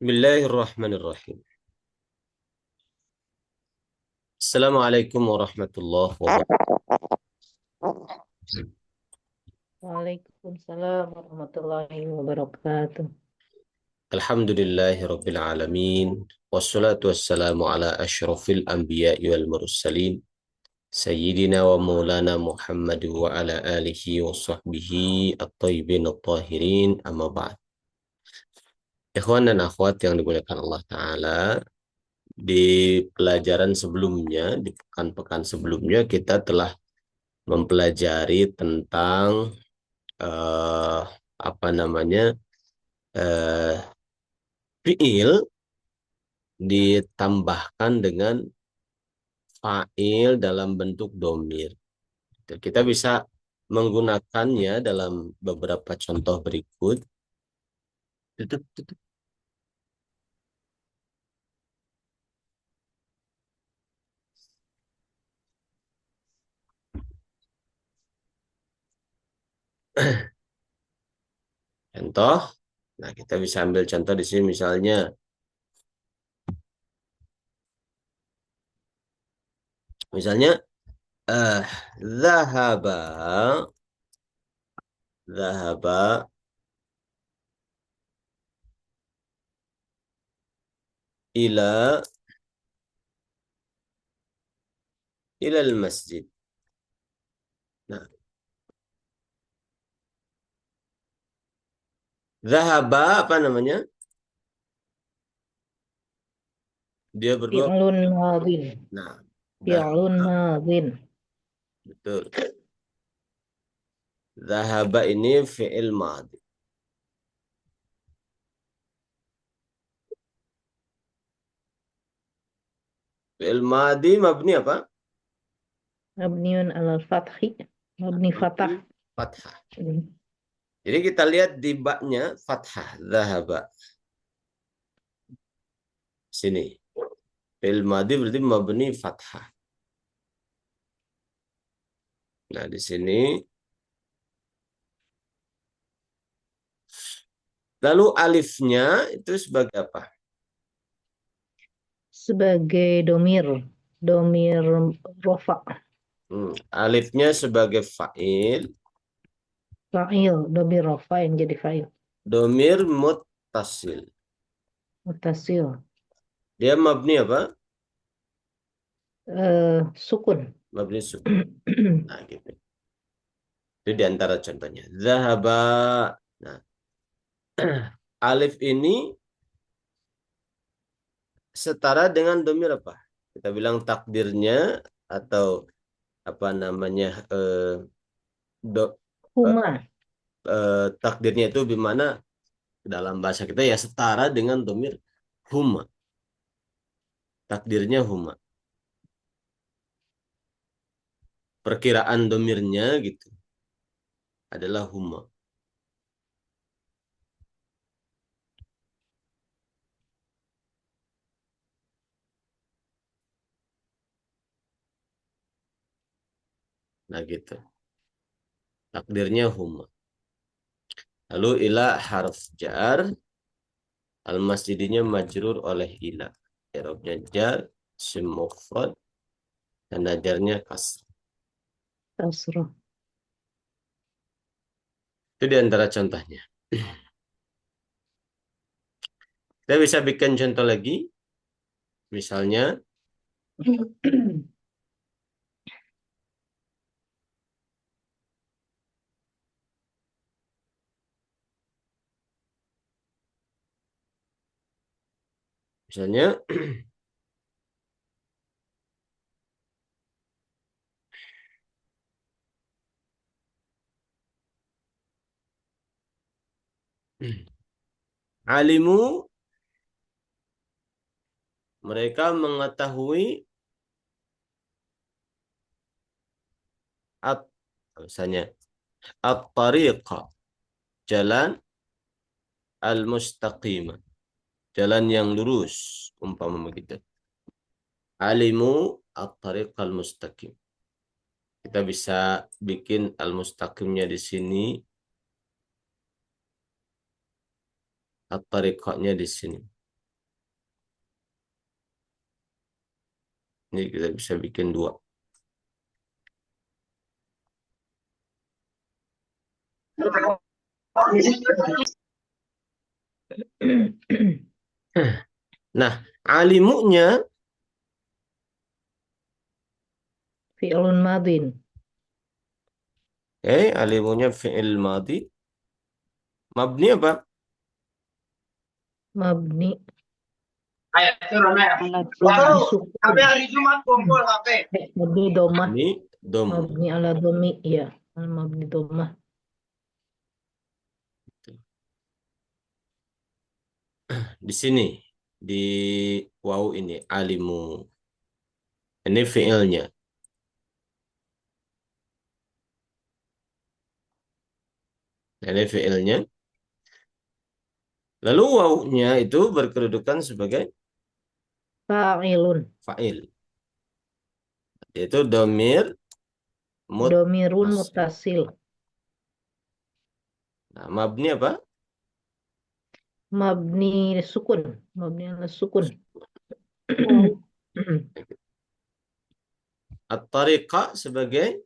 Bismillahirrahmanirrahim. Assalamualaikum warahmatullahi wabarakatuh. Waalaikumsalam warahmatullahi wabarakatuh. Alhamdulillahi rabbil alamin. Wassalatu wassalamu ala ashrafil anbiya'i wal mursalin. Sayyidina wa maulana Muhammad wa ala alihi wa sahbihi at-tayyibin at-tahirin. Amma ba'd. Ikhwan dan akhwat yang dimuliakan Allah Ta'ala, di pelajaran sebelumnya, di pekan-pekan sebelumnya, kita telah mempelajari tentang eh, apa namanya eh, fiil ditambahkan dengan fa'il dalam bentuk domir. Kita bisa menggunakannya dalam beberapa contoh berikut. Tutup, tutup. Contoh, nah kita bisa ambil contoh di sini misalnya eh zahaba zahaba ila ilal masjid. Nah, zahaba apa namanya? Dia berdua. Fi'lun madin. Nah, Fi'lun zahaba madin. betul. Zahaba ini fi'il madhi. Fi'il madhi mabni apa? Mabniun alal fathi. Mabni Mabni fatah. fathah. Jadi kita lihat di baknya fathah. Zahaba. Sini. Fi'il madhi berarti mabni fathah. Nah, di sini. Lalu alifnya itu sebagai apa? Sebagai domir. Domir rofa. Alifnya sebagai fa'il. Fa'il. Domir rofa yang jadi fa'il. Domir muttasil. Mutasil. Dia mabni apa? Sukun. Mabni sukun. Nah, gitu. Itu di antara contohnya. Zahaba. Nah, alif ini setara dengan domir apa? Kita bilang takdirnya atau apa namanya do, eh, Huma. takdirnya itu gimana dalam bahasa kita ya setara dengan domir huma. Takdirnya huma. Perkiraan domirnya gitu adalah huma. Nah gitu. Takdirnya huma. Lalu ila harf jar. Al-masjidinya majrur oleh ila. I'rabnya jar, isim mufrad, dan najarnya kasr. Kasrah. Itu di antara contohnya. Kita bisa bikin contoh lagi. Misalnya, misalnya alimu mereka mengetahui at misalnya at-tariqa jalan al-mustaqimah jalan yang lurus umpama begitu. Alimu at-tariqa al-mustaqim. Kita bisa bikin al-mustaqimnya di sini, at-tariqanya di sini. Ini kita bisa bikin dua. Nah, alimunya, Fi'lun madin. alimunya fi'il madhi. Mabni apa? Mabni Ayo, turun ayo. ala Wow, dhammi sukun. sampai hari Jumat kumpul HP. Mabni domah. Ini dom. Mabni ala domi. Ya. Mabni domah. Di sini, di waw ini, alimu. Ini fi'ilnya. Ini fi'ilnya. Lalu wawnya itu berkedudukan sebagai Fa'ilun. fa'il. Yaitu domir Domirun muttasil. mutasil. Nah, mabni apa? Mabni sukun. Mabni ala sukun. At-tariqa sebagai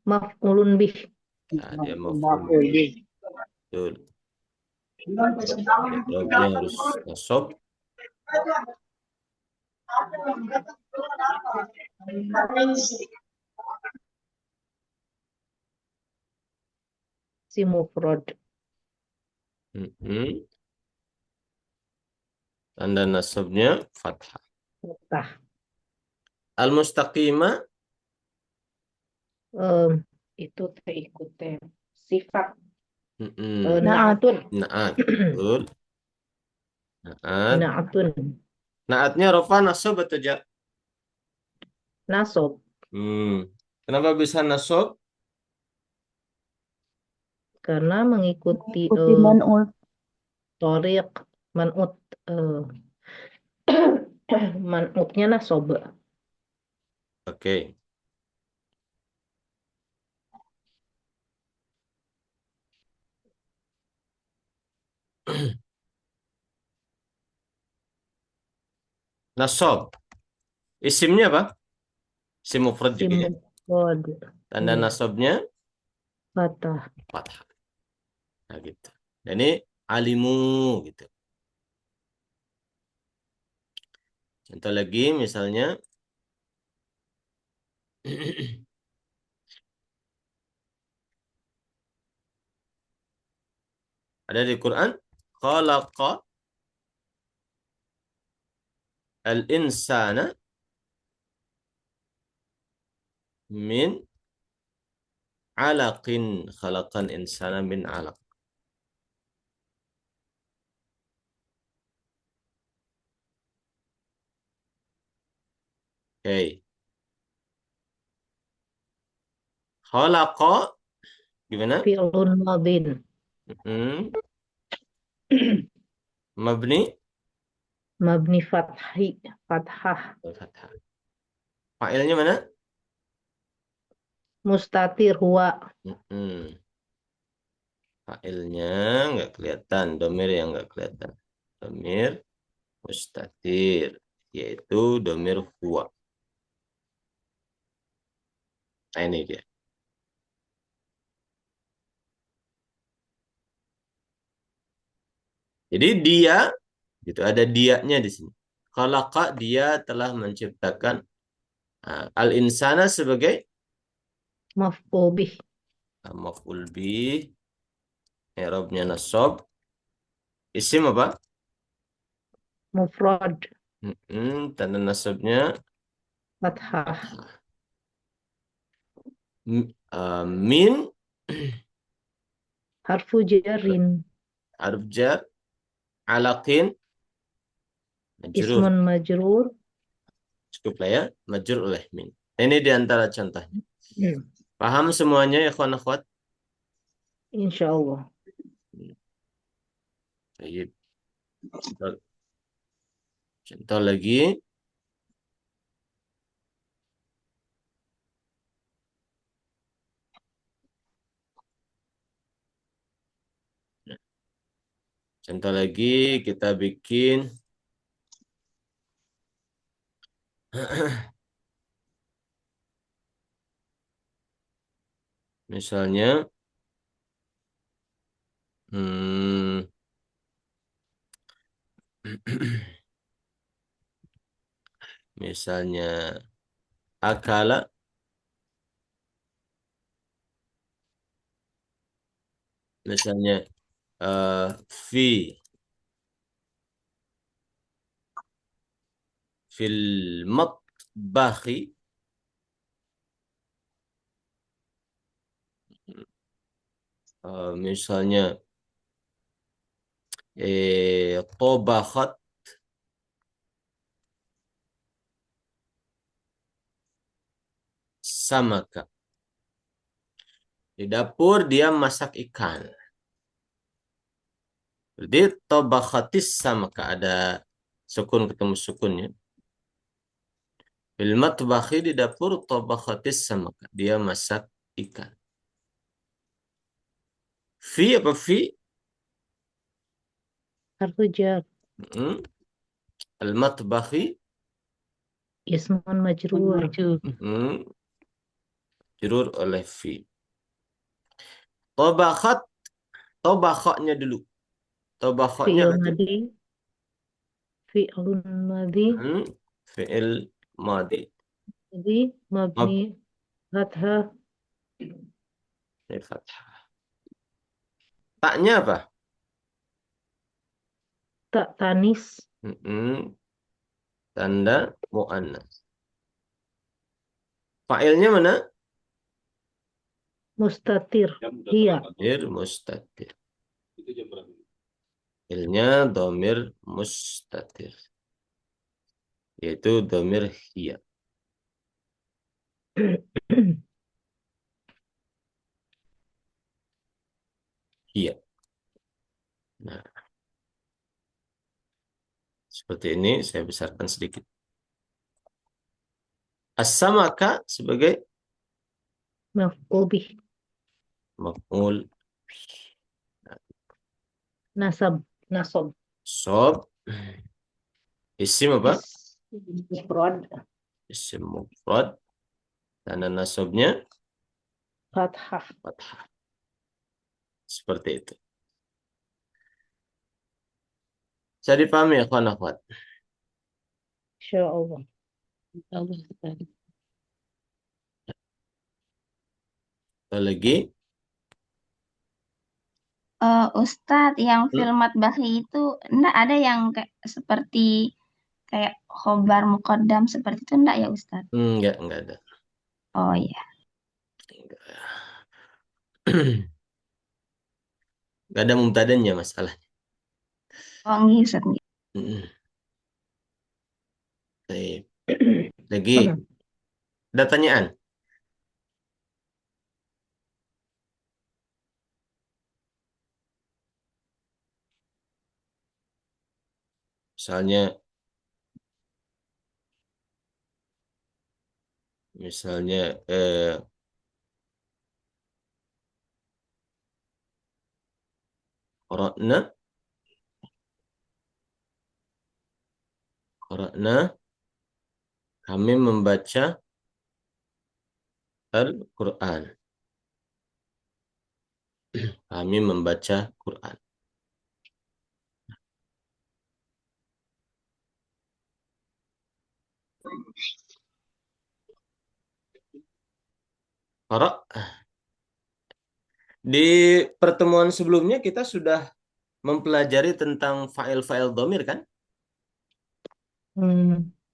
Maf'ulun bih. dia maf'ul bih. Betul. I'rabnya harus nasab. Si mufrad. Mm-mm. Tanda nasabnya fathah. Fathah. Al-mustaqimah. Em, itu teh ikut teh sifat. Mm-mm. Naatun. Naat. Betul. Naat. Naatun. Naatnya rofa nasab atau ja? Nasob. Kenapa bisa nasab? Karena mengikuti man'ut. tariq man'ut. eh, man'utnya nasob. Oke. Nasab. Isimnya apa? Isim mufrad Si juga ya. mufrad. Tanda Iya. nasabnya Fathah. fathah. Nah, gitu. Dan ini alimu gitu. Contoh lagi misalnya ada di Quran khalaqa al-insana min alaqin, khalaqan insana min alaq. Oke. Khalaqa gimana? Fi'lun madin. Hmm. Mabni Mabni fathi. Fathah. fathah. Fa'ilnya mana? Mustatir huwa. Hmm. Fa'ilnya nggak kelihatan, domir yang nggak kelihatan. Domir mustatir, yaitu domir huwa. Nah, ini dia. Jadi dia, gitu ada dianya di sini. Khalaqa, dia telah menciptakan al-insana sebagai Maf'ul bih. maf'ul bih, i'rabnya nasab. Isim apa? Mufrad. Tanda nasabnya Fathah. fathah. Min Harfu jarin. harf jar, alaqin majrur. Ismun majrur. Cukup lah ya, majrur oleh min. Ini di antara contohnya. Hmm. Paham semuanya ya kawan akhwat? Insya Allah. Baik. Contoh lagi. Contoh lagi kita bikin Misalnya, hmm, misalnya akala, misalnya fi fil matbahi, misalnya tobakhat samaka. Di dapur dia masak ikan. Jadi tobakhatis samaka, ada sukun ketemu sukunnya. Fil matbahi, di dapur, tobakhatis samaka, dia masak ikan. Fi apa fi? Harfu jar. Hmm. Al-matbahi. Ismun majrur. Hmm. Jurur oleh fi. Tobakhat, tobakhanya dulu. Tobakhanya Fi'il berarti madi. Fi'ilun madi. hmm, fi'il madi. Jadi mabni fathah. Fathah. Taknya apa? Tak tanis. Hmm. Tanda mu'annas. Fa'ilnya mana? Mustatir. Iya. Domir mustatir. Fa'ilnya domir mustatir. Yaitu domir hiya. Hiya. Nah, seperti ini saya besarkan sedikit. As-samaka sebagai Maf'ul bih. maf'ul. Nasab. Nasab. Sob. Isim apa? Mufrad. Isim mufrad. Tanda nasabnya Fathah. fathah. Seperti itu. Saya dipahami ya, kawan akhwat. Insya Allah. Lagi. Ustadz, yang Hmm? film Matbahi itu enggak ada yang kayak seperti kayak khobar muqaddam seperti itu enggak ya Ustadz? Enggak ada. Oh iya. Enggak ada mubtadanya masalah. Oh enggak Ustadz. Nggih. Hmm. Baik. Lagi. Ada tanyaan? Misalnya, misalnya qara'na, qara'na, kami membaca Al-Quran. Kami membaca Quran. Qara'. Di pertemuan sebelumnya kita sudah mempelajari tentang fa'il-fa'il domir kan?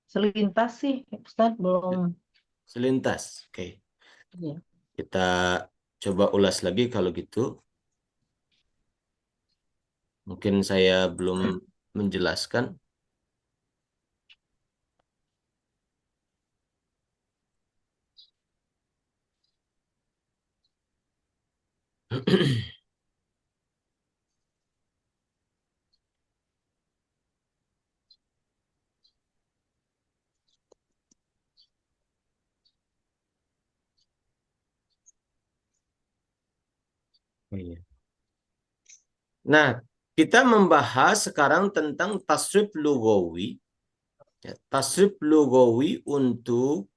Selintas sih, Ustaz, belum. Selintas. Oke. Ya. Kita coba ulas lagi kalau gitu. Mungkin saya belum menjelaskan. Oh, iya. Nah, kita membahas sekarang tentang tasrif lugawi, Ya, tasrif lugawi untuk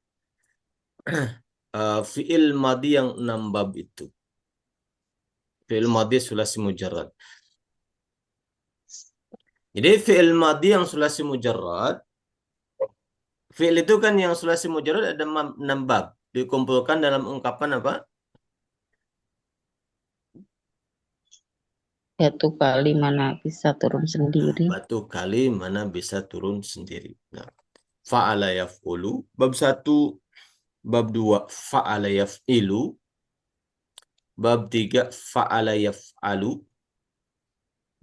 fi'il madi yang 6 bab itu. Fi'il madi sulasi mujarrad. Jadi fi'il madi yang sulasi mujarrad, fi'il itu kan yang sulasi mujarrad ada 6 bab. Dikumpulkan dalam ungkapan apa? Satu kali mana bisa turun sendiri. Batu kali mana bisa turun sendiri. Nah, fa'ala yaf'ulu. Bab 1, bab 2 fa'ala yaf'ilu. Bab 3 fa'ala yaf'alu.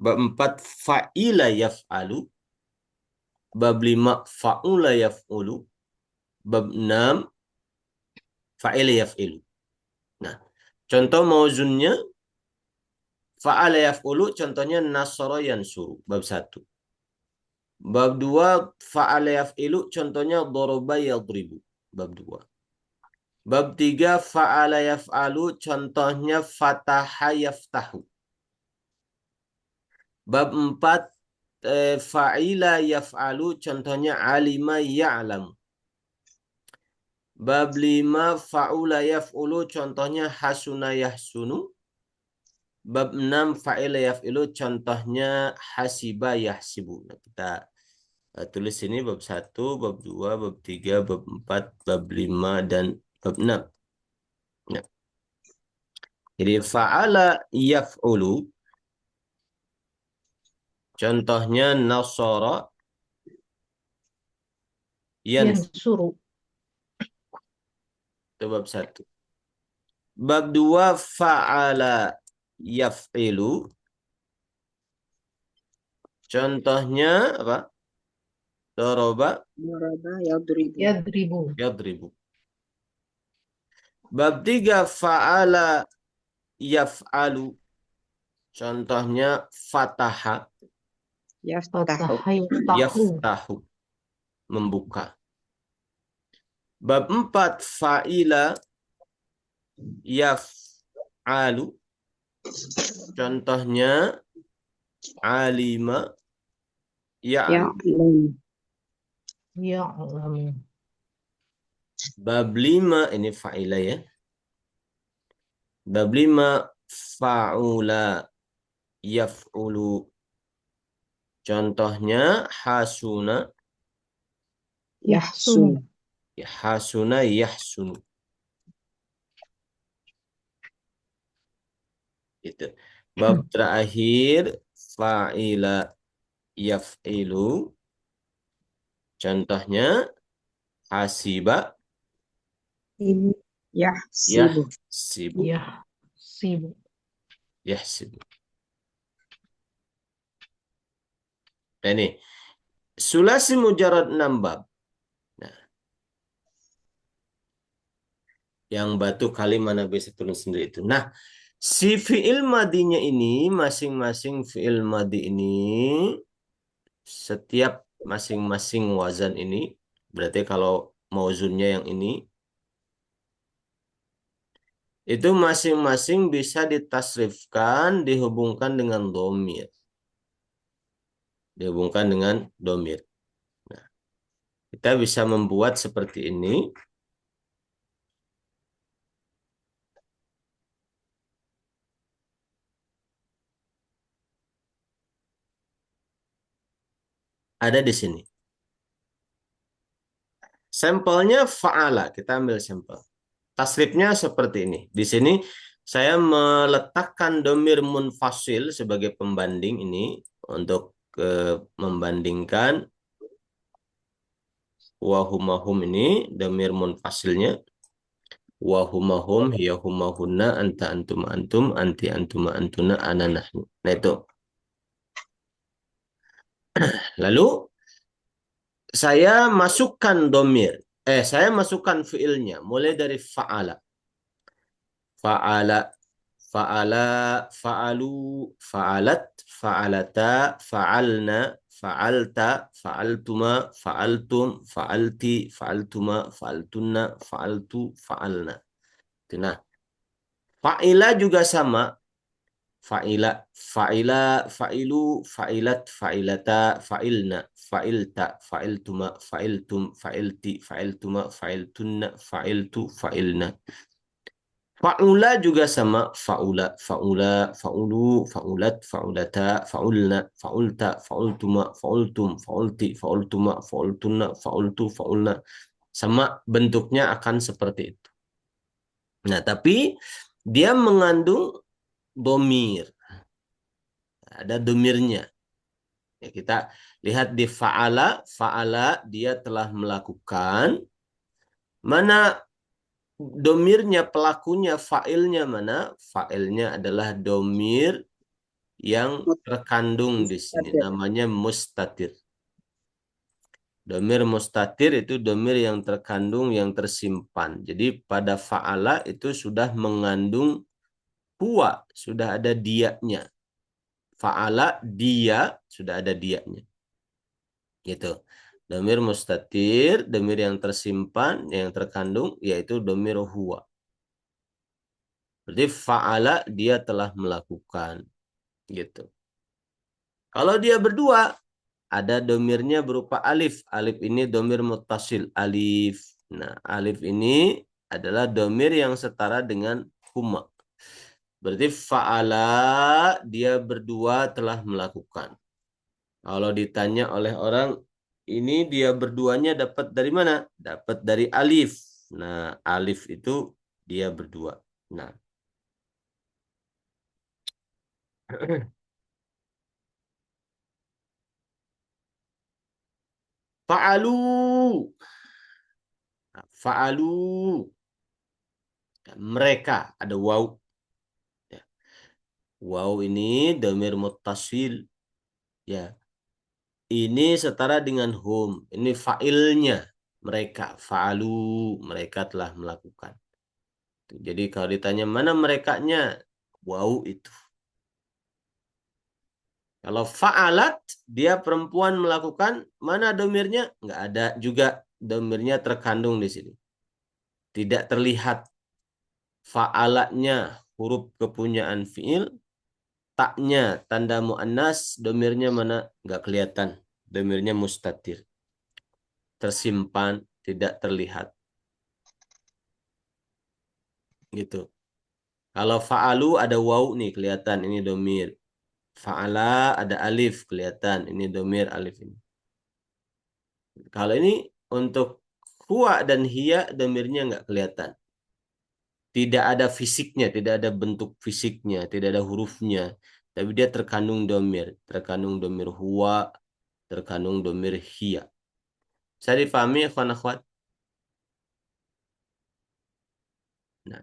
Bab 4 fa'ila yaf'alu. Bab 5 fa'ula yaf'ulu. Bab 6 fa'ila yaf'ilu. Nah, contoh mauzunnya fa'ala yaf'ulu contohnya nasara yansuru bab 1. Bab 2 fa'ala yaf'ilu contohnya daraba yadribu bab 2. Bab 3 fa'ala yaf'alu contohnya fataha yaftahu. Bab 4 fa'ila yaf'alu contohnya alima ya'lamu. Bab 5 fa'ula yaf'ulu contohnya hasuna yahsunu. Bab 6 fa'ila yaf'ilu contohnya hasiba yahsibu. Nah, kita tulis ini bab 1, bab 2, bab 3, bab 4, bab 5 dan bab 6. Nah, jadi fa'ala yaf'ulu contohnya nasara Yansuru. itu bab 1. Bab 2 fa'ala yaf'ilu contohnya apa? Doroba Daraba yadribu. Yadribu. yadribu. Bab 3 fa'ala yaf'alu contohnya fataha Yaftahu. Fataha yaftahu. yaftahu membuka. Bab 4 fa'ila yaf'alu contohnya alima ya'lam. Ya'lam. Ya'lamu. Bab 5 ini fa'ila ya. Bab 5 fa'ula yaf'ulu contohnya hasuna Yahsun. hasuna yahsunu. Itu. Bab terakhir fa'ila yaf'ilu contohnya hasiba Yahsibu. yahsibu Yahsibu. yahsibu. Nah, ini sulasi mujarrad 6 bab. Nah, yang batu kali mana bisa turun sendiri itu. Nah, si fi'il madinya ini masing-masing fi'il madi ini setiap masing-masing wazan ini berarti kalau mauzunnya yang ini itu masing-masing bisa ditasrifkan dihubungkan dengan domir. Dihubungkan dengan domir. Nah, kita bisa membuat seperti ini. Ada di sini. Sampelnya fa'ala. Kita ambil sampel. Tasrifnya seperti ini. Di sini saya meletakkan domir munfasil sebagai pembanding ini untuk membandingkan wahumahum ini domir munfasilnya. Wahumahum hiyahumahunna anta antum antum anti antuma antuna ana nahnu. Nah itu. Lalu saya masukkan domir. Saya masukkan fiilnya mulai dari fa'ala. Fa'ala, fa'ala, fa'alu, fa'alat, fa'alata, fa'alna, fa'alta, fa'altuma, fa'altum, fa'alti, fa'altuma, fa'altunna, fa'altu, fa'alna. Nah, fa'ila juga sama. Fa'ila, fa'ila, fa'ilu, fa'ilat, fa'ilata, fa'ilna, fa'ilta, fa'iltuma, fa'iltum, fa'ilti, fa'iltuma, fa'iltunna, fa'iltu, fa'ilna. Fa'ula juga sama, fa'ula, fa'ula, fa'ulu, fa'ulat, fa'ulata, fa'ulna, fa'ulta, fa'ultuma, fa'ultum, fa'ulti, fa'ultuma, fa'ultunna, fa'ultu, fa'ulna. Sama bentuknya akan seperti itu. Nah, tapi dia mengandung domir. Ada domirnya. Ya, kita lihat di fa'ala, fa'ala dia telah melakukan. Mana domirnya, pelakunya, fa'ilnya mana? Fa'ilnya adalah domir yang terkandung di sini. Mustatir. Namanya mustatir. Domir mustatir itu domir yang terkandung, yang tersimpan. Jadi pada fa'ala itu sudah mengandung huwa, sudah ada dianya. Fa'ala, dia, sudah ada dianya. Gitu. Domir mustatir, domir yang tersimpan, yang terkandung, yaitu domir huwa. Berarti fa'ala, dia telah melakukan. Gitu. Kalau dia berdua, ada domirnya berupa alif. Alif ini domir muttasil. Alif. Nah, alif ini adalah domir yang setara dengan huma. Berarti fa'ala, dia berdua telah melakukan. Kalau ditanya oleh orang, ini dia berduanya dapat dari mana? Dapat dari alif. Nah, alif itu dia berdua. Nah. Fa'alu. Fa'alu. Mereka, ada waw. Ya. Waw ini domir muttasil. Ya. Ini setara dengan hum. Ini fa'ilnya. Mereka. Fa'alu. Mereka telah melakukan. Jadi kalau ditanya mana merekanya? Waw itu. Kalau fa'alat, dia perempuan melakukan, mana domirnya? Nggak ada juga, domirnya terkandung di sini. Tidak terlihat. Fa'alatnya huruf kepunyaan fi'il, taknya tanda mu'annas, domirnya mana? Nggak kelihatan. Domirnya mustatir. Tersimpan, tidak terlihat. Gitu. Kalau fa'alu ada waw nih, kelihatan ini domir. Fa'ala ada alif, kelihatan ini domir alif ini. Kalau ini untuk huwa dan hiya, domirnya nggak kelihatan. Tidak ada fisiknya, tidak ada bentuk fisiknya, tidak ada hurufnya. Tapi dia terkandung domir. Terkandung domir huwa, terkandung domir hiya. Bisa difahami, ikhwan akhwat? Nah,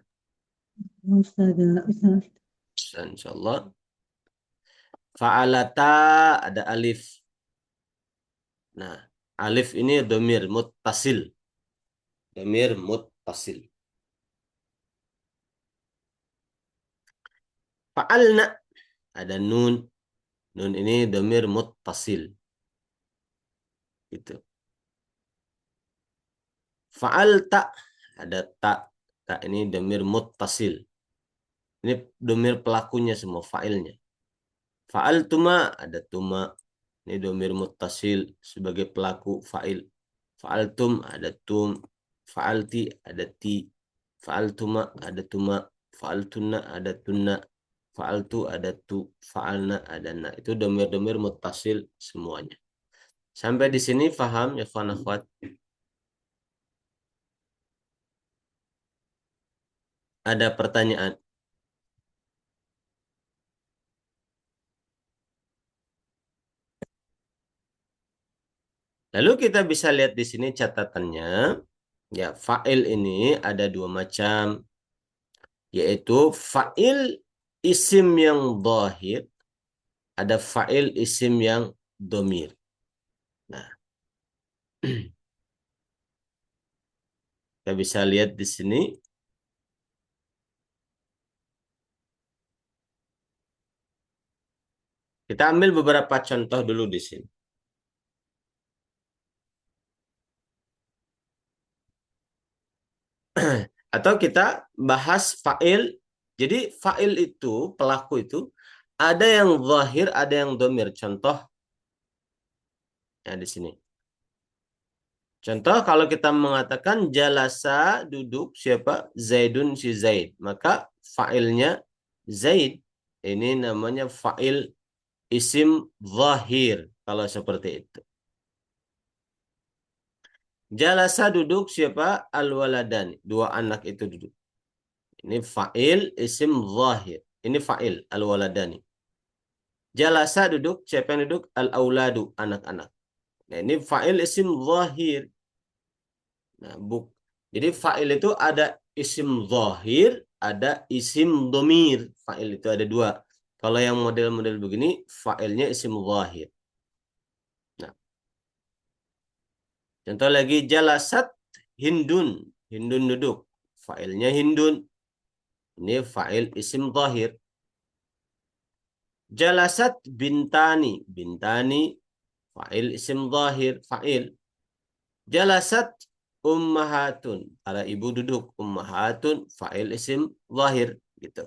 insyaallah. Fa'alata ada alif. Nah, alif ini domir muttasil. Domir muttasil. Fa'alna ada nun. Nun ini domir muttasil. Gitu. Fa'alta ada tak. Tak ini domir muttasil. Ini domir pelakunya semua, fa'ilnya. Fa'altuma ada tuma. Ini domir muttasil sebagai pelaku fa'il. Fa'altum ada tum. Fa'alti ada ti. Fa'altuma ada tuma. Fa'altunna ada tunna. Fa'altu ada tu. Fa'alna ada na. Itu domir-domir muttasil semuanya. Sampai di sini paham ya ikhwan akhwat? Ada pertanyaan? Lalu kita bisa lihat di sini catatannya. Ya, fa'il ini ada dua macam. Yaitu fa'il isim yang dhahir. Ada fa'il isim yang domir. Nah, kita bisa lihat di sini. Kita ambil beberapa contoh dulu di sini. Atau kita bahas fa'il. Jadi fa'il itu, pelaku itu Ada yang zahir, ada yang domir. Contoh ya di sini. Contoh kalau kita mengatakan jalasa duduk siapa? Zaidun si Zaid. Maka fa'ilnya Zaid. Ini namanya fa'il isim zahir. Kalau seperti itu. Jalasa duduk siapa? Al-waladani. Dua anak itu duduk. Ini fa'il isim zahir. Ini fa'il al-waladani. Jalasa duduk. Siapa yang duduk? Al-auladu. Anak-anak. Nah, ini fa'il isim zahir. Nah, jadi fa'il itu ada isim zahir, ada isim domir. Fa'il itu ada dua. Kalau yang model-model begini, fa'ilnya isim zahir. Nah, contoh lagi, jalasat hindun. Hindun duduk. Fa'ilnya hindun. Ini fa'il isim zahir. Jalasat bintani. Bintani, fa'il isim zahir. Fa'il. Jalasat ummahatun. Para ibu duduk. Ummahatun, fa'il isim zahir. Gitu.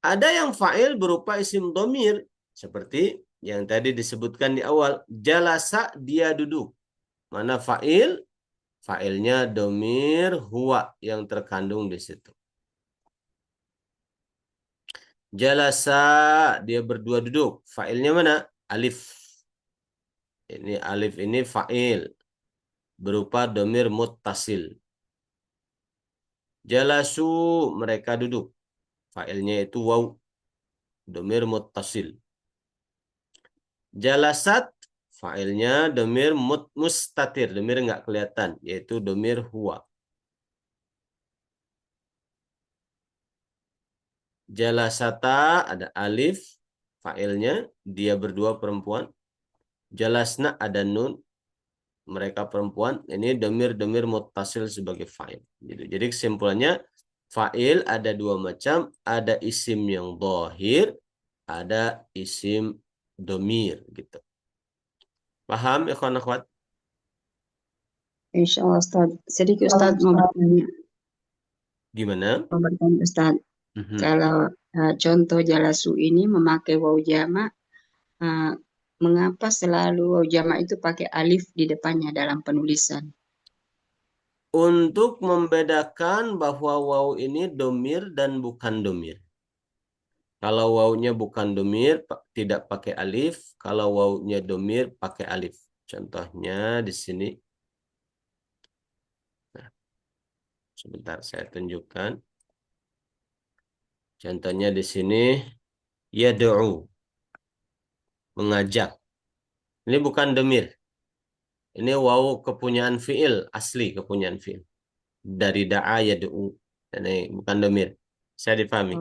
Ada yang fa'il berupa isim domir. Seperti yang tadi disebutkan di awal. Jalasa, dia duduk. Mana fa'il? Fa'ilnya domir huwa yang terkandung di situ. Jalasa, dia berdua duduk. Fa'ilnya mana? Alif. Ini alif ini fa'il. Berupa domir muttasil. Jalasu, mereka duduk. Fa'ilnya itu waw. Domir muttasil. Jalasat, fa'ilnya domir mustatir. Domir nggak kelihatan. Yaitu domir huwa. Jalasata, ada alif. Fa'ilnya, dia berdua perempuan. Jalasna, ada nun. Mereka perempuan. Ini domir muttasil sebagai fa'il. Jadi kesimpulannya, fa'il ada dua macam. Ada isim yang dhahir. Ada isim domir. Gitu. Paham, ikhwan akhwat? Insya Allah Ustaz. Sedikit Ustaz mau bertanya. Gimana? Mau bertanya Ustaz. Kalau contoh jalasu ini memakai waw jama, mengapa selalu waw jama itu pakai alif di depannya dalam penulisan? Untuk membedakan bahwa waw ini domir dan bukan domir. Kalau wawnya bukan domir, tidak pakai alif. Kalau wawnya domir, pakai alif. Contohnya di sini. Nah, sebentar saya tunjukkan. Contohnya di sini. Yad'u. Mengajak. Ini bukan domir. Ini waw kepunyaan fi'il. Asli kepunyaan fi'il. Dari da'a yad'u. Ini bukan domir. Saya dipahami.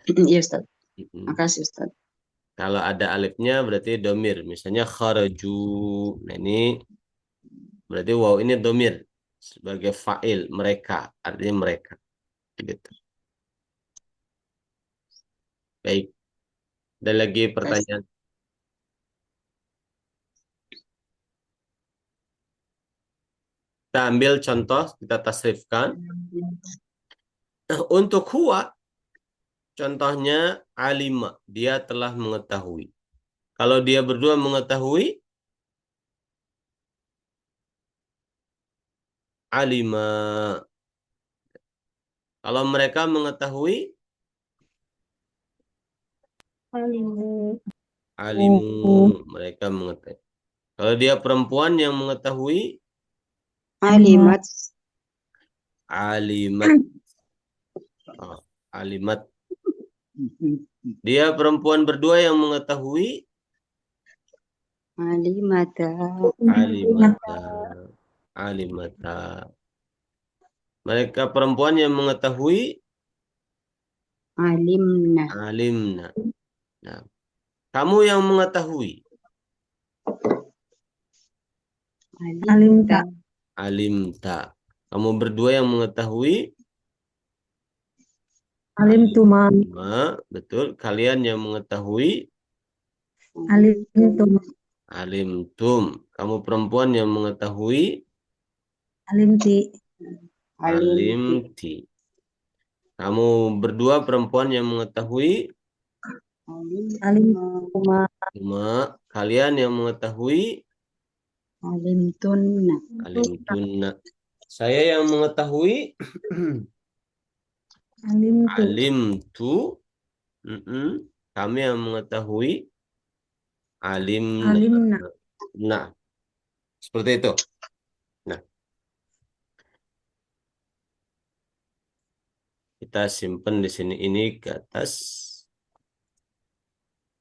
Iya Ustaz. Makasih Ustaz. Kalau ada alifnya berarti domir. Misalnya kharaju. Nah ini berarti waw ini domir. Sebagai fa'il. Mereka. Artinya mereka. Gitu. Baik. Ada lagi pertanyaan? Kita ambil contoh. Kita tasrifkan. Untuk huwa. Contohnya alima. Dia telah mengetahui. Kalau dia berdua mengetahui. Alima. Kalau mereka mengetahui. Alimu. Mereka mengetahui. Kalau dia perempuan yang mengetahui. Alimat. Alimat. Oh, alimat. Dia perempuan berdua yang mengetahui. Alimata. Alimata. Alimata. Mereka perempuan yang mengetahui. Alimna. Alimna. Nah, kamu yang mengetahui. Alimta. Alimta. Kamu berdua yang mengetahui. Alimtuma. Betul. Kalian yang mengetahui. Alimtum. Alimtum. Kamu perempuan yang mengetahui. Alimti. Alimti. Kamu berdua perempuan yang mengetahui. Alim Cuma kalian yang mengetahui. Alimtunna. Alimtunna. Saya yang mengetahui. alimtu. Alimtu. Kami yang mengetahui. Alimna. Alimna. Nah, seperti itu. Nah, kita simpan di sini ini ke atas.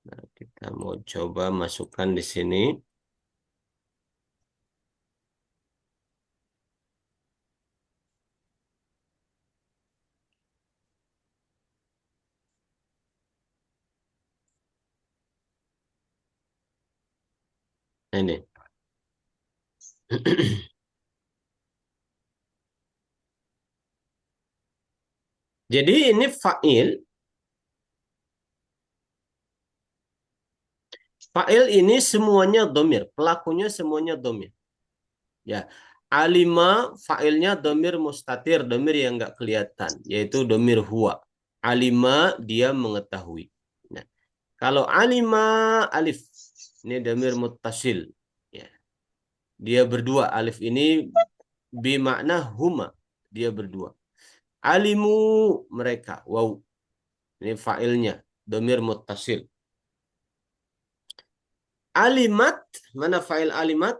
Nah, kita mau coba masukkan di sini. Nah, ini. Jadi ini fa'il. Fa'il ini semuanya domir. Pelakunya semuanya domir. Ya. Alima fa'ilnya domir mustatir. Domir yang nggak kelihatan. Yaitu domir huwa. Alima dia mengetahui. Nah, kalau alima alif. Ini domir muttasil. Ya. Dia berdua. Alif ini bimakna huma. Dia berdua. Alimu mereka. Wow. Ini fa'ilnya. Domir muttasil. Alimat. Mana fa'il alimat?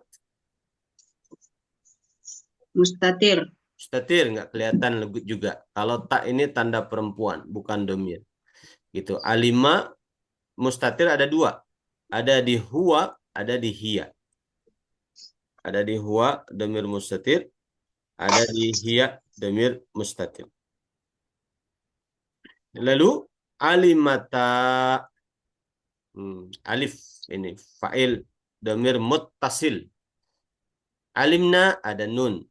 Mustatir. Mustatir. Nggak kelihatan juga. Kalau tak ini tanda perempuan. Bukan domir. Gitu. Alima. Mustatir ada dua. Ada di huwa. Ada di hiya. Ada di huwa. Domir mustatir. Ada di hiya. Domir mustatir. Lalu alimata. Alif ini fa'il domir muttasil. Alimna ada nun.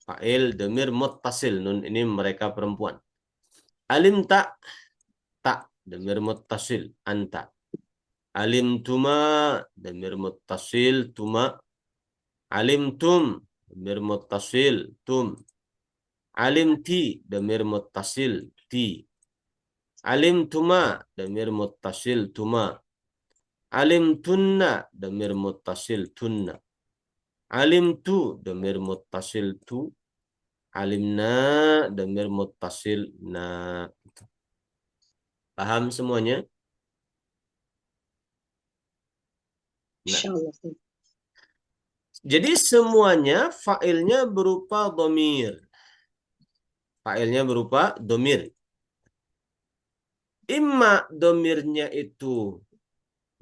Fa'il domir muttasil. Nun ini mereka perempuan. Alimta tak domir muttasil anta. Alimtuma domir muttasil tuma. Alimtum domir muttasil tum. Alimti domir muttasil ti. Alimtuma domir muttasil tuma. Alimtunna domir muttasil tunna. Alimtu domir muttasil tu. Alimna domir muttasil na. Paham semuanya? Nah, Insyaallah. jadi semuanya fa'ilnya berupa domir. Fa'ilnya berupa domir. Imma domirnya itu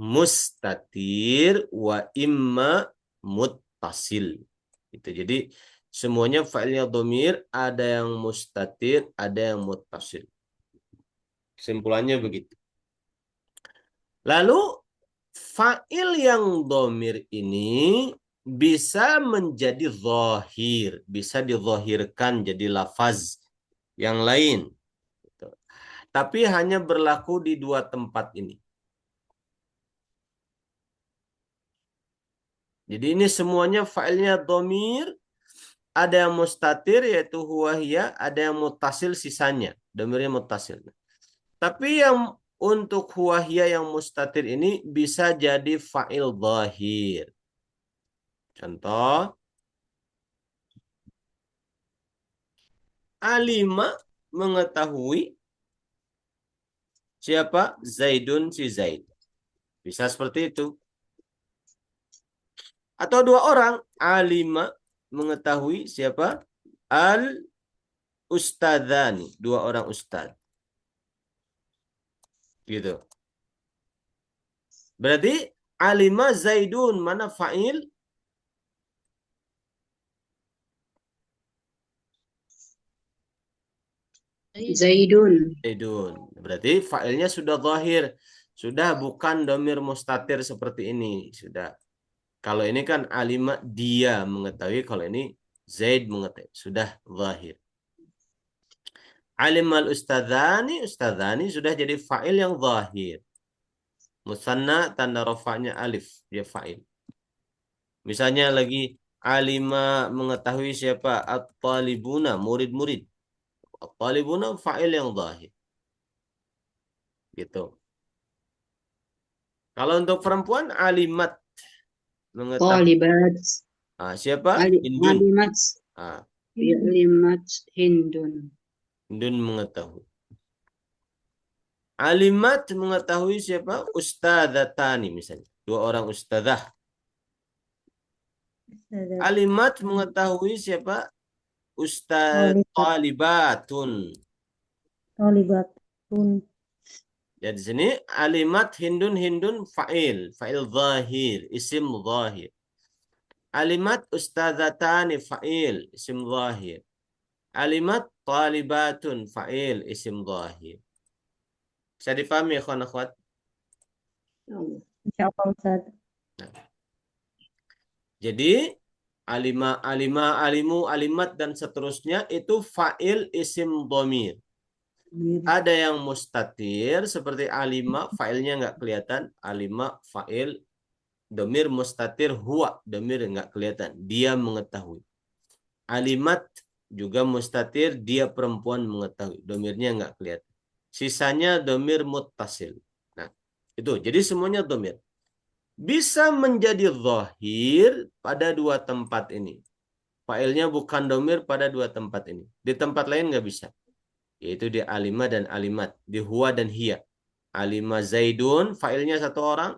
mustatir wa imma muttasil. Itu jadi semuanya fa'ilnya domir, ada yang mustatir, ada yang muttasil. Kesimpulannya begitu. Lalu fa'il yang domir ini bisa menjadi zahir, bisa dizahirkan jadi lafaz yang lain. Tapi hanya berlaku di dua tempat ini. Jadi ini semuanya fa'ilnya domir, ada yang mustatir yaitu huwa hiya, ada yang muttasil sisanya, domirnya muttasil. Tapi yang untuk huwa hiya yang mustatir ini bisa jadi fa'il zahir. Contoh, alima mengetahui siapa Zaidun si Zaid. Bisa seperti itu. Atau dua orang, alima mengetahui siapa al-ustadzani, dua orang ustadz. Gitu. Berarti alima Zaidun mana fa'il? Zaidun. Zaidun. Berarti fa'ilnya sudah zahir. Sudah bukan domir mustatir seperti ini. Sudah. Kalau ini kan alima dia mengetahui. Kalau ini Zaid mengetahui. Sudah zahir. Alimal ustadzani. Ustadzani sudah jadi fa'il yang zahir. Musanna tanda rafa'nya alif. Dia fa'il. Misalnya lagi alima mengetahui siapa at-talibuna, murid-murid. At-talibuna fa'il yang zahir. Gitu. Kalau untuk perempuan alimat mengetahui. Talibat. Siapa? Hindun. Alimat. Ah, Alimat Hindun. Hindun mengetahui. Alimat mengetahui siapa? Ustadzatani misalnya. Dua orang ustadzah. Alimat mengetahui siapa? Ustadz talibatun. Talibatun. Ya di sini alimat hindun fa'il zahir, isim zahir. Alimat ustadzatani fa'il, isim zahir. Alimat talibatun fa'il, isim zahir. Bisa difahami ya akhwat? Insyaallah Ustaz. Jadi alimu, alimat dan seterusnya itu fa'il isim dhamir. Ada yang mustatir seperti alima, fa'ilnya nggak kelihatan. Alima fa'il dhamir mustatir, huwa dhamir nggak kelihatan. Dia mengetahui. Alimat juga mustatir, dia perempuan mengetahui. Dhamirnya nggak kelihatan. Sisanya dhamir muttasil. Nah, itu. Jadi semuanya dhamir. Bisa menjadi zahir pada dua tempat ini. Fa'ilnya bukan dhamir pada dua tempat ini. Di tempat lain nggak bisa. Yaitu di alima dan alimat. Di huwa dan hiya. Alima Zaidun, fa'ilnya satu orang.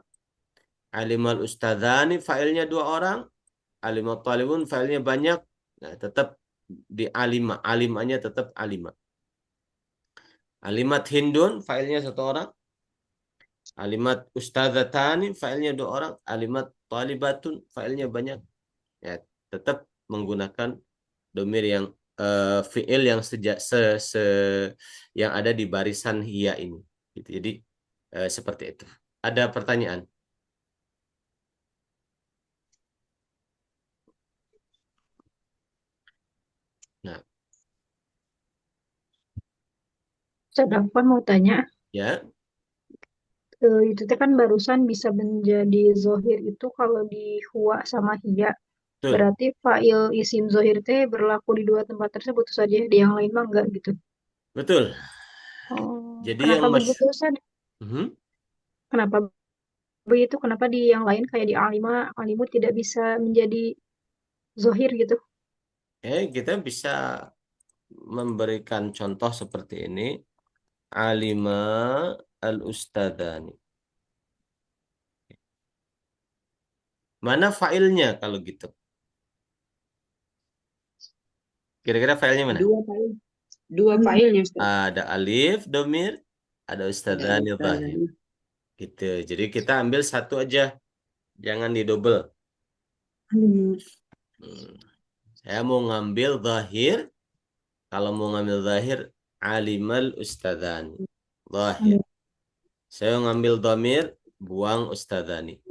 Alimal ustadzani, fa'ilnya dua orang. Alimat talibun, fa'ilnya banyak. Nah, tetap di alima. Alimanya tetap alima. Alimat Hindun, fa'ilnya satu orang. Alimat ustadzatani, fa'ilnya dua orang. Alimat talibatun, fa'ilnya banyak. Ya, tetap menggunakan domir yang fiil yang yang ada di barisan hiya ini. Gitu. Jadi seperti itu. Ada pertanyaan? Nah, Ustaz Afwan mau tanya, ya, itu teh kan barusan bisa menjadi zohir itu kalau di huwa sama hiya. betul, Berarti fa'il isim zohir teh berlaku di dua tempat tersebut saja, di yang lain mah enggak gitu. betul. Oh, Jadi kenapa yang begitu Ustaz? Kenapa begitu? Kenapa di yang lain kayak di alimu tidak bisa menjadi zohir gitu? kita bisa memberikan contoh seperti ini. Alima al-ustadzani. Mana failnya kalau gitu? Kira-kira failnya mana? Dua failnya Ustaz. Ada alif, domir, ada Ada ustadzani zahir. ustadzani. Gitu. Jadi kita ambil satu aja. Jangan didouble. Saya mau ngambil zahir. Kalau mau ngambil zahir, alimal ustadzani. Zahir. Saya ngambil domir, buang ustadzani.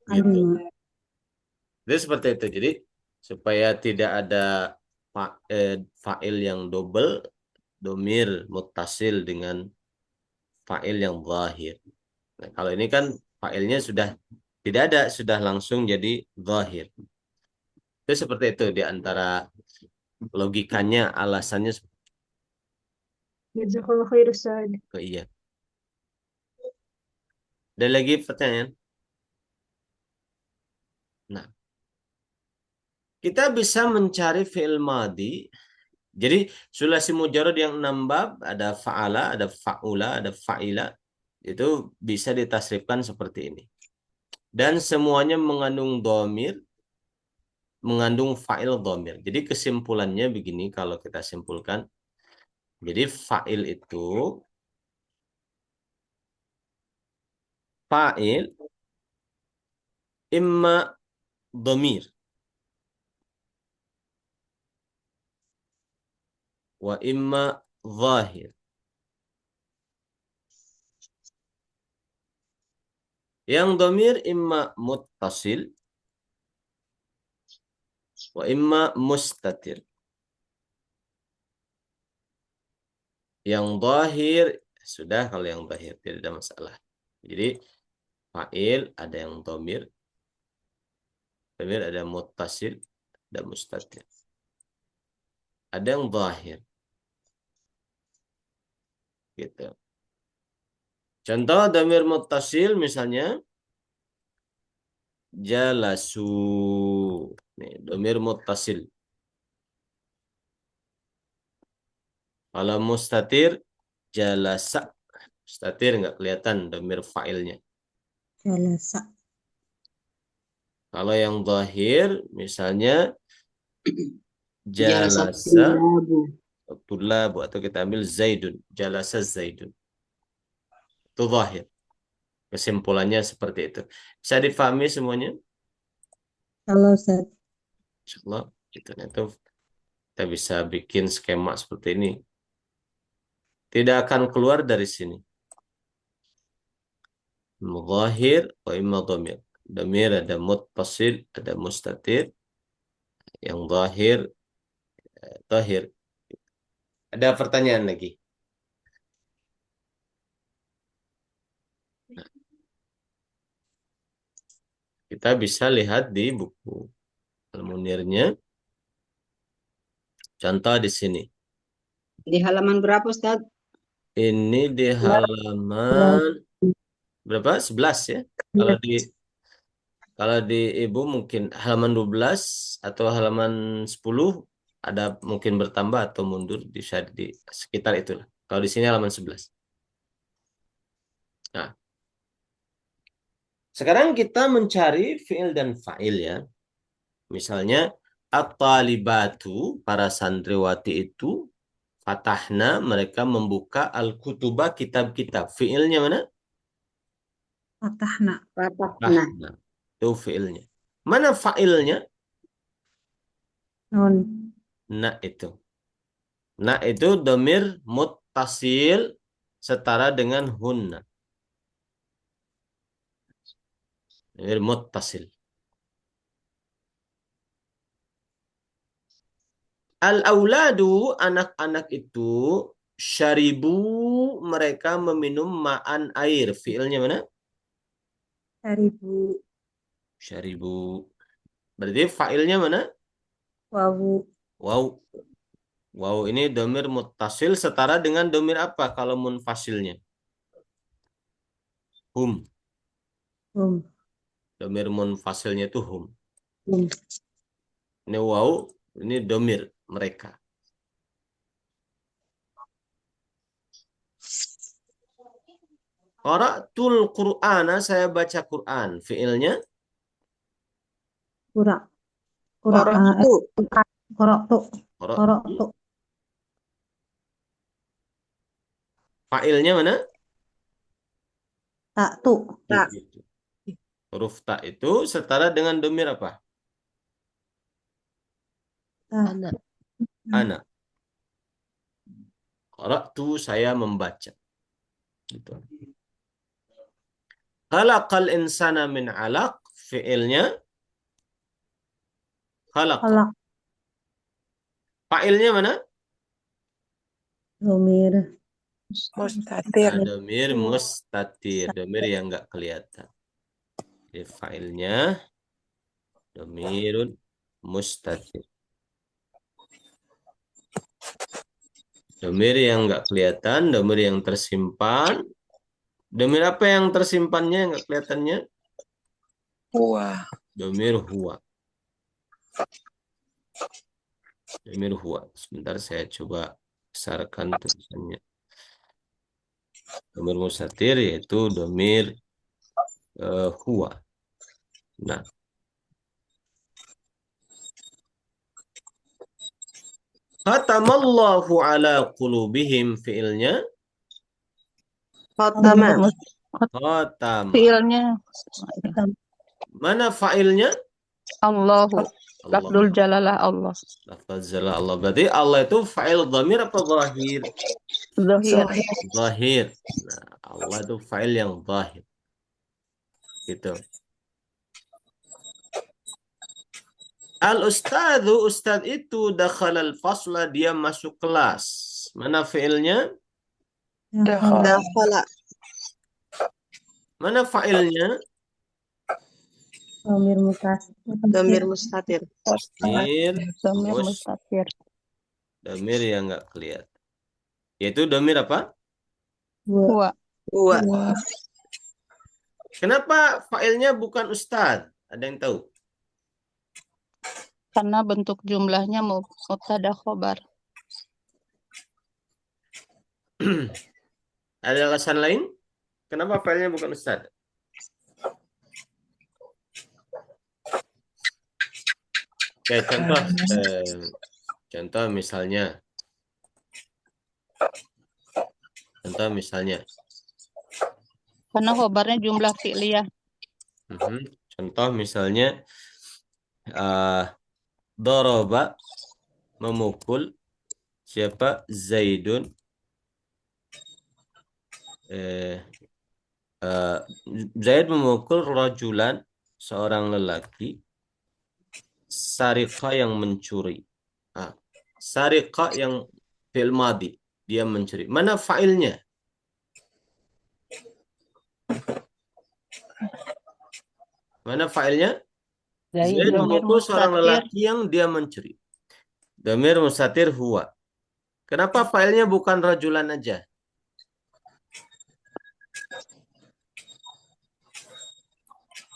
Gitu. Jadi seperti itu. Jadi supaya tidak ada fa'il yang double, domir muttasil dengan fa'il yang zahir. Nah, kalau ini kan fa'ilnya sudah tidak ada, sudah langsung jadi zahir. Itu seperti itu di antara logikanya, alasannya. Jazakallah khair Ustaz. Oh, iya. Ada lagi pertanyaan? Nah, kita bisa mencari fi'il madhi. Jadi sulasi mujarrad yang 6 bab, ada fa'ala, ada fa'ula, ada fa'ila. Itu bisa ditasrifkan seperti ini. Dan semuanya mengandung dhamir, mengandung fa'il dhamir. Jadi kesimpulannya begini kalau kita simpulkan. Jadi fa'il itu fa'il imma dhamir wa imma zahir. Yang dhamir imma muttasil wa imma mustatir. Yang zahir sudah, kalau yang zahir tidak ada masalah. Jadi fa'il ada yang dhamir, ada muttasil, ada mustatir. Ada yang zahir. Gitu. Contoh dhamir muttasil misalnya jalasu. Nih, dhamir muttasil. Kalau mustatir jalasa. Mustatir nggak kelihatan dhamir fa'ilnya. Jalasa. Kalau yang zahir misalnya Jalasa jalasa tulabu. tulabu atau kita ambil zaidun. Jalasa zaidun. Itu zahir. Kesimpulannya seperti itu. Bisa difahami semuanya? Kalau Ustaz. Insyaallah itu kita bisa bikin skema seperti ini. Tidak akan keluar dari sini. Zahir wa imma dhamir. Dhamir ada muttasil, ada mustatir. Yang zahir. Ada pertanyaan lagi? Kita bisa lihat di buku Al-Munirnya. Contoh di sini. Di halaman berapa, Ustaz? Ini di halaman berapa? 11 ya. Kalau di Ibu mungkin halaman 12 atau halaman 10 ada mungkin bertambah atau mundur di sekitar itulah. Kalau di sini halaman 11. Nah, sekarang kita mencari fi'il dan fa'il ya. Misalnya at-talibatu, para santriwati itu, fatahna, mereka membuka al-kutuba, kitab-kitab. Fi'ilnya mana? Fatahna. Fatahna. Fatahna. Itu fi'ilnya. Mana fa'ilnya? Nun. Na itu. Na itu dhamir muttasil setara dengan hunna. Dhamir muttasil. Al-auladu, anak-anak itu, syaribu, mereka meminum ma'an air. Fi'ilnya mana? Syaribu. Syaribu. Berarti fa'ilnya mana? Wawu. Wow. Wow, ini dhamir muttasil setara dengan dhamir apa kalau munfasilnya? Hum. Hum. Dhamir munfasilnya itu hum. Hum. Ini wow, ini dhamir mereka. Qara'tul Qur'ana, saya baca Quran. Fi'ilnya? Qura. Qara'tu. Qara'tu. Qara'tu. Qara'tu. Fa'ilnya mana? Ta'tu. Ta. Huruf ta itu setara dengan dhamir apa? Ana. Ana. Qara'tu, saya membaca. Gitu. Khalaqal insana min 'alaq, fi'ilnya khalaq. Khalaq. Fa'ilnya mana? Dhamir. Mustatir. Dhamir mustatir, dhamir yang enggak kelihatan. Jadi fa'ilnya dhamirun mustatir. Dhamir yang enggak kelihatan, dhamir yang tersimpan. Dhamir apa yang tersimpannya yang enggak kelihatannya? Huwa. Dhamir huwa. Dhamir huwa. Sebentar saya coba besarkan tulisannya. Dhamir mustatir yaitu dhamir huwa. Nah. Khatamallahu ala qulubihim, fi'ilnya Khatama. khatam. Fiilnya Mana fa'ilnya? Allahu. Allah. Lafzul jalalah Allah. Lafaz jalla Allah. Berarti Allah itu fa'il dhamir apa zahir? Zahir. Zahir. Nah, Allah itu fa'il yang zahir. Gitu. Al-ustadzu, ustadz itu dakhalal fasla, dia masuk kelas. Mana fi'ilnya? Dakhala. Mana fa'ilnya? Dhamir mustatir. Dhamir mustatir. Dhamir Dhamir mustatir. Dhamir yang enggak kelihatan. Yaitu dhamir apa? Huwa. Huwa. Kenapa fa'ilnya bukan ustadz? Ada yang tahu? Karena bentuk jumlahnya mubtada khobar. Ada alasan lain? Kenapa fa'ilnya bukan ustadz? Oke, contoh misalnya. Karena khobarnya jumlah fi'liyah. Contoh misalnya doroba memukul siapa? Zaidun. Zaid memukul rajulan, seorang lelaki. Sariqa yang mencuri. Sariqa yang fi'il madhi, dia mencuri. Mana fa'ilnya? Mana fa'ilnya? Zaid memukul seorang lelaki yang dia mencuri. Dhamir mustatir huwa. Kenapa fa'ilnya bukan rajulan aja?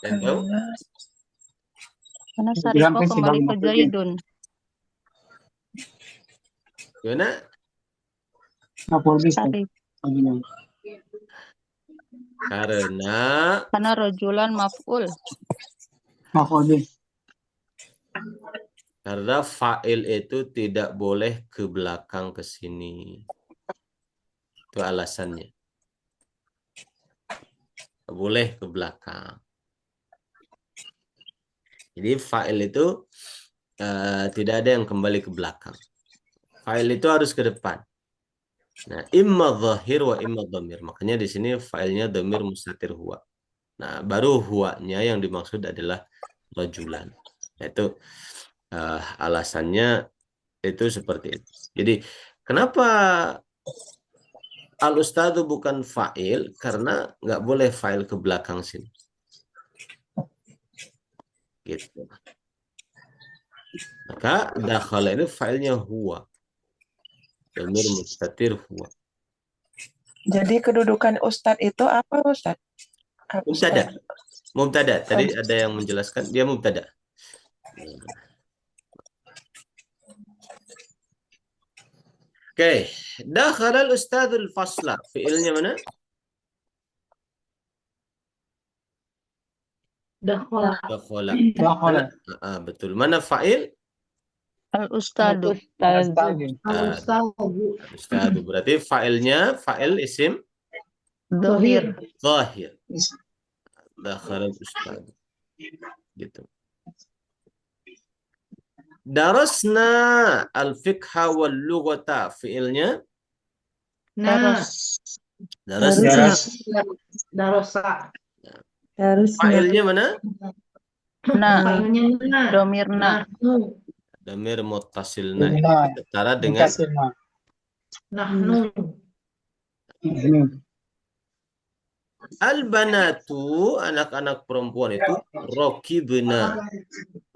Dan tahu? Karena Sariqah kembali ke Zaidun. Gimana? Karena rajulan maf'ul. Karena fa'il itu tidak boleh ke belakang ke sini. Itu alasannya. Boleh ke belakang. Jadi fa'il itu tidak ada yang kembali ke belakang. Fa'il itu harus ke depan. Nah, imma zahir wa imma dhamir. Makanya di sini fa'ilnya dhamir mustatir huwa. Nah, baru huwanya yang dimaksud adalah rajulan. Itu alasannya itu seperti itu. Jadi, kenapa al-ustadzu bukan fa'il? Karena nggak boleh fa'il ke belakang sini. Gitu. Maka dakhala ini fa'ilnya huwa. Dhamir mustatir huwa. Jadi kedudukan ustadz itu apa, Ustadz? Mubtada. Mubtada. Tadi ada yang menjelaskan dia mubtada. Oke, dakhala al-ustadzul fasla. Fi'ilnya mana? Dakhala. Betul. Mana fa'il? Al-ustadu. Ustadzu. Berarti fa'ilnya fa'il isim Zahir. zahir. Dakhala al-ustadzu. Gitu. Darasna al-fiqha wal lughata. Fi'ilnya darasna. Fa'ilnya mana? Domirna. Dhamir muttasilna. Setara dengan al-banatu, anak-anak perempuan itu rokibna.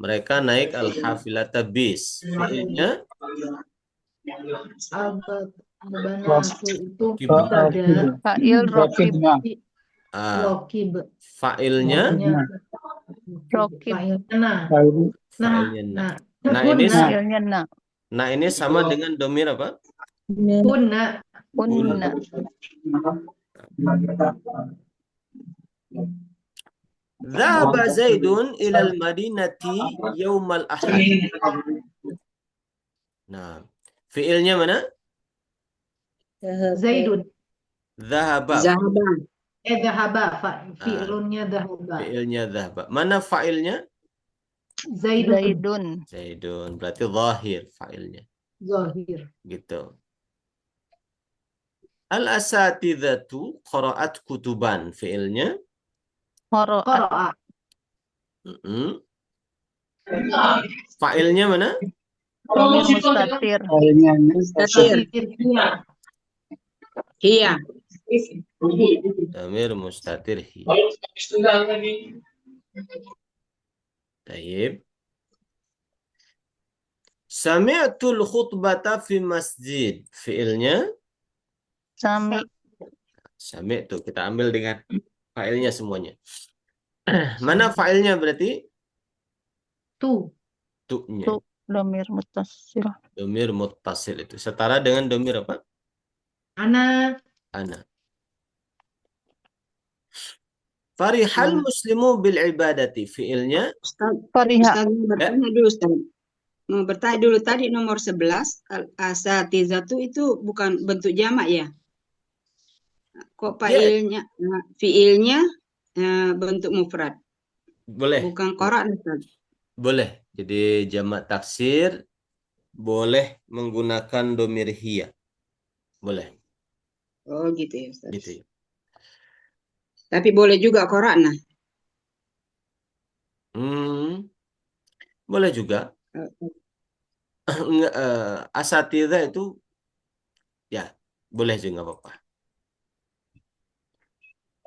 Mereka naik al-hafilata bis. Fi'ilnya Fa'il rokib. fa'ilnya Rokib. fa'ilnya na. Nah ini sama dengan domir apa? Unna. Dhahaba Zaidun ilal madinati yaumal ahad. Nah, fi'ilnya mana? Zaidun. Dhahaba. Dhahaba. Fi'ilnya dhahaba. Fi'ilnya dhahaba. Mana fa'ilnya? Zaidun. Zaidun. Berarti zahir fa'ilnya. Zahir. Gitu. Al-asatidhatu qara'at kutuban. Fi'ilnya? Qara'a. Fa'ilnya mana? Domir mustatir. Iya. Damir mustatir hi. Taib. Sami'tul khutbata fi masjid. Fi'ilnya? Sami. Sami'tu. Kita ambil dengan fa'ilnya semuanya. Mana fa'ilnya berarti? Tu. Tu-nya. Tu. Domir mutasil. Domir muttasil itu. Setara dengan domir apa? Ana. Ana. Farihal muslimu bil ibadati. Fi'ilnya. Ustaz, Fariha. Ustaz mau bertanya dulu, Ustaz. Mau bertanya dulu tadi nomor 11 al-asatizatu itu bukan bentuk jamak ya? Kok fiilnya bentuk mufrad? Boleh. Bukan qara', Ustaz. Boleh. Jadi jamak taksir boleh menggunakan domir hiya. Boleh. Oh gitu ya, Ustaz. Gitu ya. Tapi boleh juga qara'na. Boleh juga. Asatidzah itu ya boleh juga apa-apa.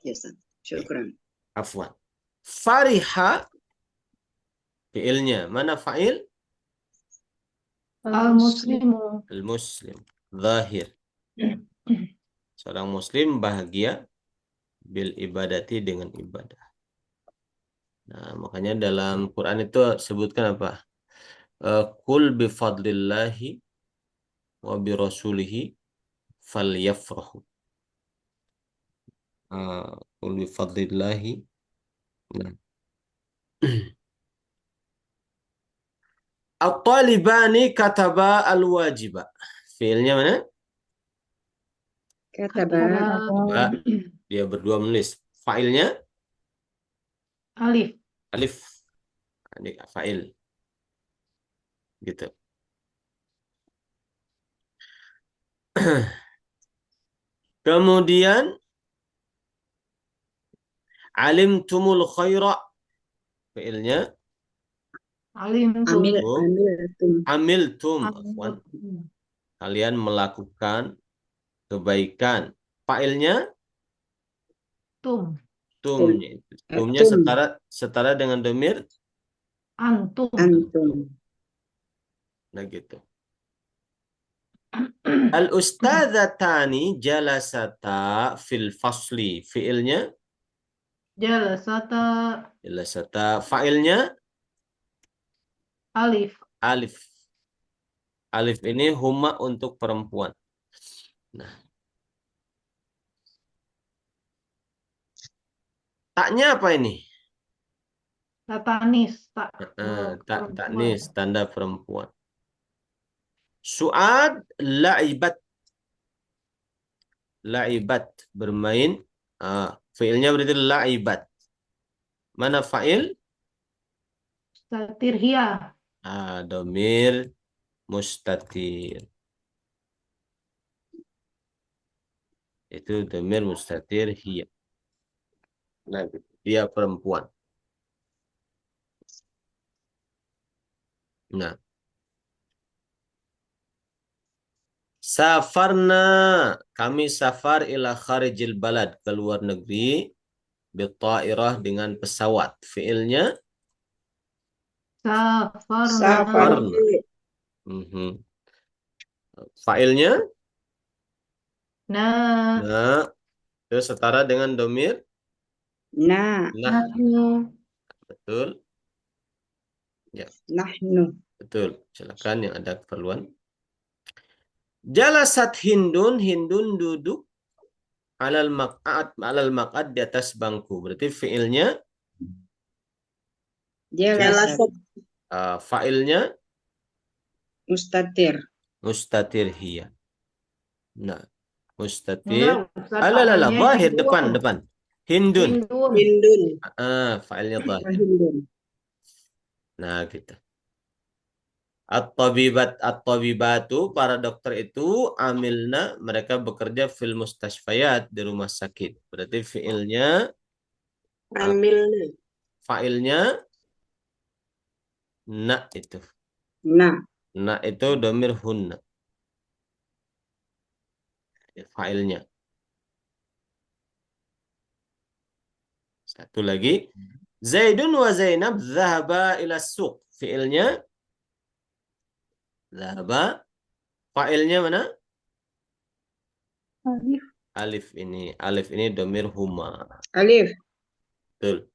Ya, Ustaz. Syukran. Afwan. Fariha fiilnya. Mana fa'il? Al-muslimu. Al-muslim. Zahir. Seorang muslim bahagia bil ibadati dengan ibadah. Nah, makanya dalam Quran itu sebutkan apa? Qul bi fadlillahi wa bi rasulihi falyafrahu. Qul bi fadlillahi. Nah. At-talibani kataba al-wajiba. Fiilnya mana? Kataba. Dia berdua menulis. Fa'ilnya? Alif. Alif. Ini fa'il. Gitu. Kemudian alimtumul khaira. Fiilnya? Alimtum. Amiltum. Kalian melakukan kebaikan. Fa'ilnya? Tum. Tumnya setara dengan domir? Antum. Nah gitu. Al-ustadzatani jalasata fil fasli. Fiilnya? Jalasata. Fa'ilnya? Alif. Alif ini huma untuk perempuan. Nah. Taknya apa ini? Tatanis. Taknis, tanda perempuan. Su'ad la'ibat. La'ibat, bermain. Fiilnya berarti la'ibat. Mana fa'il? Mustatir hiya. Domir mustatir. Itu domir mustatir hiya. Nah, dia perempuan. Nah. Safarna, kami safar ila kharijil balad, ke luar negeri, bitta'irah dengan pesawat. Fiilnya? Safarna. Fa'ilnya? Nah. Itu setara dengan domir? Nahnu. Betul. Ya. Nahnu. Betul. Silakan yang ada keperluan. Jalasat Hindun duduk alal maq'ad di atas bangku. Berarti fiilnya? Jalasat. Fa'ilnya? Mustatir hiya. Nah, mustatir. Zahir depan. Hindun. Fa'ilnya zahir. Nah, gitu. At-tabibatu, para dokter itu, amilna, mereka bekerja fil mustashfayat, di rumah sakit. Berarti fiilnya? Amilna. Fa'ilnya? Na itu. Na itu domir hunna. Fa'ilnya. Satu lagi. Zaidun wa Zainab zahaba ila suq. Fiilnya? Zahaba. Fa'ilnya mana? Alif. Alif ini domir huma. Alif. Betul.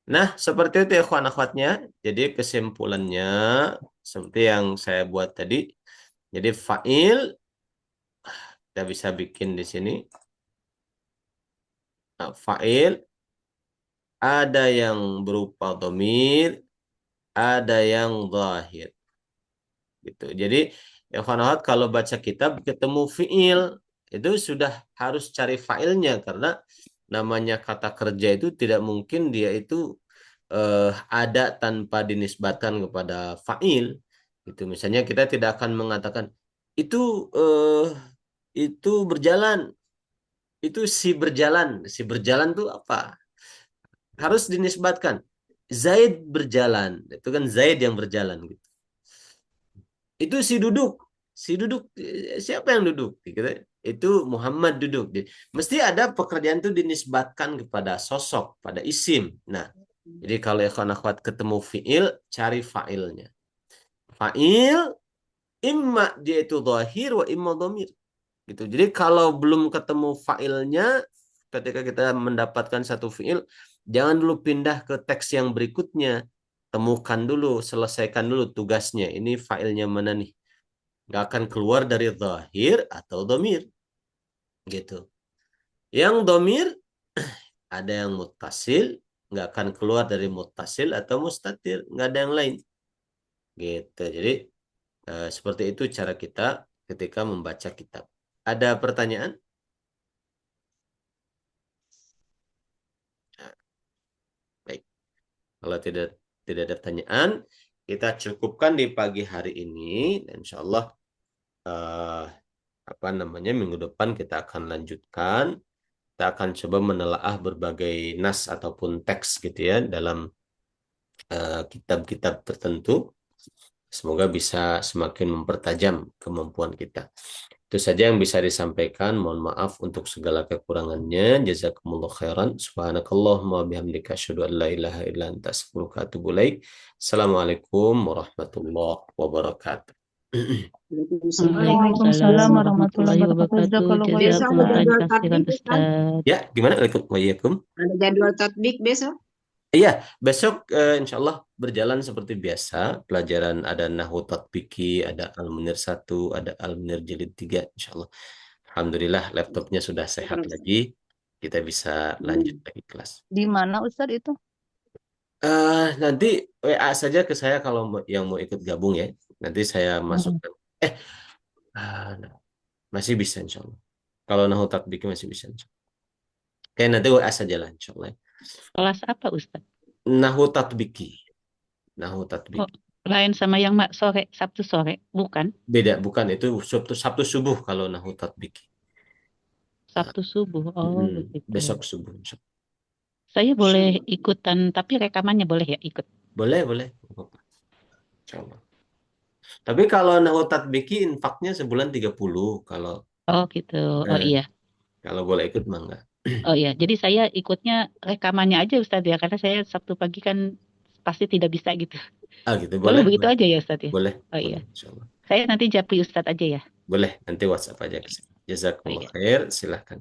Nah, seperti itu ya ikhwan akhwatnya. Jadi kesimpulannya seperti yang saya buat tadi. Jadi fa'il kita bisa bikin di sini. Nah, fa'il ada yang berupa domir, ada yang zahir. Gitu. Jadi ya ikhwan akhwat kalau baca kitab ketemu fi'il itu sudah harus cari fa'ilnya karena namanya kata kerja itu tidak mungkin dia itu ada tanpa dinisbatkan kepada fa'il. Itu misalnya kita tidak akan mengatakan itu berjalan, itu si berjalan. Si berjalan itu apa? Harus dinisbatkan. Zaid berjalan. Itu kan Zaid yang berjalan gitu. Itu si duduk. Si duduk siapa yang duduk? Itu Muhammad duduk. Mesti ada pekerjaan itu dinisbatkan kepada sosok, pada isim. Nah, jadi kalau ikhwan akhwat ketemu fi'il, cari fa'ilnya. Fa'il imma dia itu zahir wa imma dhamir. Gitu. Jadi kalau belum ketemu fa'ilnya, ketika kita mendapatkan satu fi'il, jangan dulu pindah ke teks yang berikutnya. Temukan dulu, selesaikan dulu tugasnya. Ini fa'ilnya mana nih? Nggak akan keluar dari zahir atau dhamir. Gitu. Yang dhamir ada yang muttasil, nggak akan keluar dari muttasil atau mustatir, nggak ada yang lain. Gitu. Jadi seperti itu cara kita ketika membaca kitab. Ada pertanyaan? Baik. Kalau tidak ada pertanyaan, kita cukupkan di pagi hari ini. Dan insya Allah minggu depan kita akan lanjutkan. Kita akan coba menelaah berbagai nas ataupun teks gitu ya dalam kitab-kitab tertentu. Semoga bisa semakin mempertajam kemampuan kita. Itu saja yang bisa disampaikan. Mohon maaf untuk segala kekurangannya. Jazakumullah khairan. Subhanakallahumma bihamdika asyhadu an la ilaha illa anta astaghfiruka wa atubu ilaik. Assalamualaikum warahmatullahi wabarakatuh. Waalaikumsalam warahmatullahi wabarakatuh. Besok Jazakumullah ada jadwal khairan, tatbik, Ustaz. Ustaz. Ya, gimana? Waalaikumsalam. Ada jadwal tatbik besok? Iya, besok insya Allah berjalan seperti biasa. Pelajaran ada Nahwu Tatbiki, ada Al-Munir 1, ada Al-Munir Jilid 3, insya Allah. Alhamdulillah laptopnya sudah sehat lagi. Kita bisa lanjut lagi kelas. Di mana Ustaz itu? Nanti WA saja ke saya kalau yang mau ikut gabung ya. Nanti saya masukkan. Masih bisa insya Allah. Kalau Nahwu Tatbiki masih bisa insya Allah. Oke, nanti WA saja lah insya Allah. Kelas apa Ustaz? Nahwu Tatbiki. Nahwu Tatbiki. Oh, lain sama yang sore, Sabtu sore, bukan? Beda, bukan. Itu Sabtu subuh kalau Nahwu Tatbiki. Sabtu subuh. Oh, begitu. Besok subuh. Insya Allah. Saya boleh ikutan, tapi rekamannya boleh ya ikut? Boleh. Insya Allah. Tapi kalau Nahwu Tatbiki infaknya sebulan 30 kalau. Oh gitu. Oh iya. Kalau boleh ikut mah enggak. Oh iya, jadi saya ikutnya rekamannya aja Ustadz ya, karena saya Sabtu pagi kan pasti tidak bisa gitu. Gitu. Boleh begitu aja ya Ustadz ya? Boleh. Oh iya. Insyaallah. Saya nanti japri Ustadz aja ya. Boleh, nanti WhatsApp aja. Jazakumullah khair, silahkan.